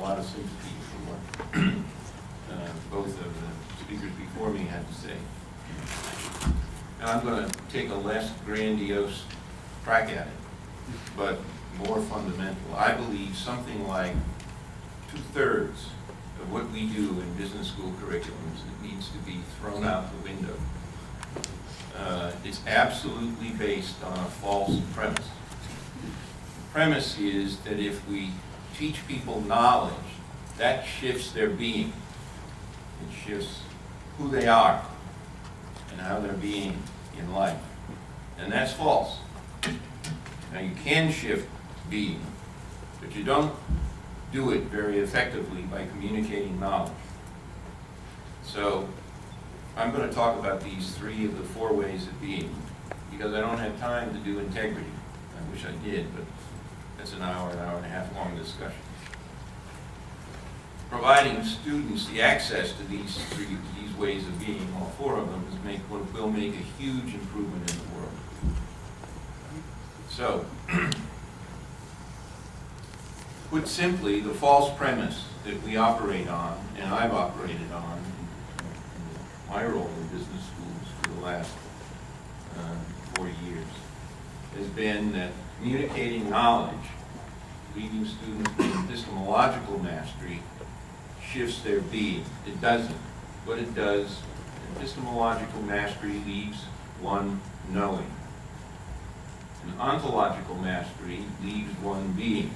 lot of sympathy for what both of the speakers before me had to say. And I'm going to take a less grandiose crack at it, but more fundamental. I believe something like 2/3 of what we do in business school curriculums needs to be thrown out the window. It's absolutely based on a false premise. The premise is that if we teach people knowledge, that shifts their being. It shifts who they are and how they're being in life. And that's false. Now you can shift being, but you don't do it very effectively by communicating knowledge. So I'm going to talk about these 3 of the 4 ways of being, because I don't have time to do integrity. I wish I did, but that's an hour and a half long discussion. Providing students the access to these ways of being, all 4 of them, will make a huge improvement in the world. So, put simply, the false premise that we operate on, and I've operated on in my role in business schools for the last 4 years, has been that communicating knowledge, leading students to epistemological mastery, shifts their being. It doesn't. What it does, epistemological mastery leaves one knowing. And ontological mastery leaves one being.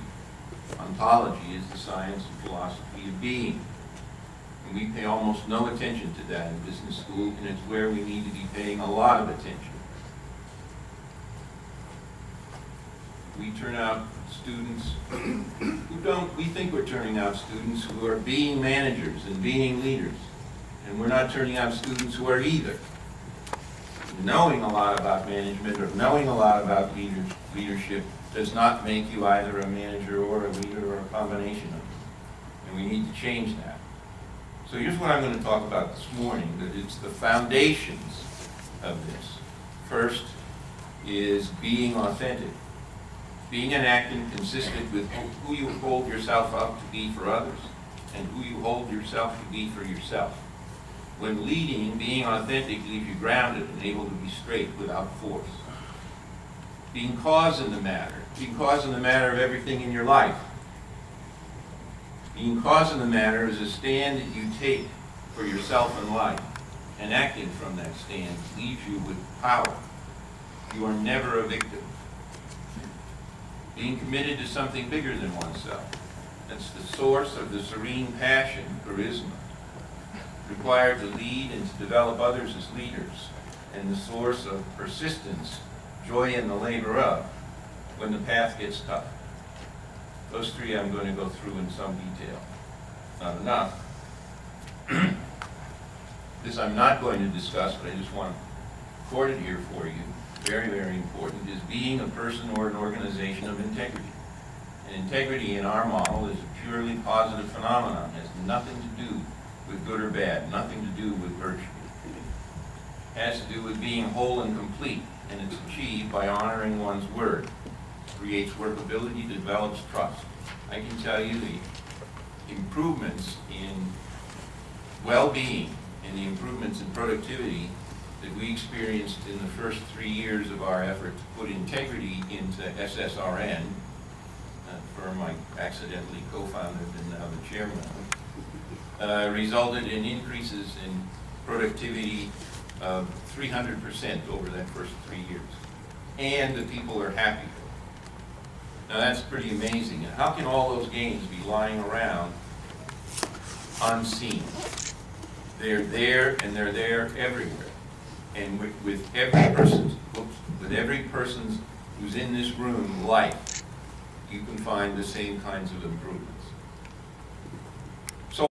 Ontology is the science and philosophy of being. And we pay almost no attention to that in business school, and it's where we need to be paying a lot of attention. We turn out students we think we're turning out students who are being managers and being leaders, and we're not turning out students who are either. Knowing a lot about management or knowing a lot about leadership does not make you either a manager or a leader or a combination of them. And we need to change that. So here's what I'm going to talk about this morning, that it's the foundations of this. First is being authentic. Being and acting consistent with who you hold yourself up to be for others and who you hold yourself to be for yourself. When leading, being authentic leaves you grounded and able to be straight without force. Being cause in the matter of everything in your life. Being cause in the matter is a stand that you take for yourself in life, and acting from that stand leaves you with power. You are never a victim. Being committed to something bigger than oneself. That's the source of the serene passion, charisma, required to lead and to develop others as leaders, and the source of persistence, joy in the labor of, when the path gets tough. Those 3 I'm going to go through in some detail. Not enough. This I'm not going to discuss, but I just want to record it here for you. Very, very important, is being a person or an organization of integrity. And integrity in our model is a purely positive phenomenon. It has nothing to do with good or bad, nothing to do with virtue. It has to do with being whole and complete, and it's achieved by honoring one's word. It creates workability, develops trust. I can tell you the improvements in well-being and the improvements in productivity that we experienced in the first 3 years of our effort to put integrity into SSRN, a firm I accidentally co-founded and now the chairman of, resulted in increases in productivity of 300% over that first 3 years. And the people are happier. Now that's pretty amazing. And how can all those gains be lying around unseen? They're there, and they're there everywhere. And with every person's who's in this room life, you can find the same kinds of improvements.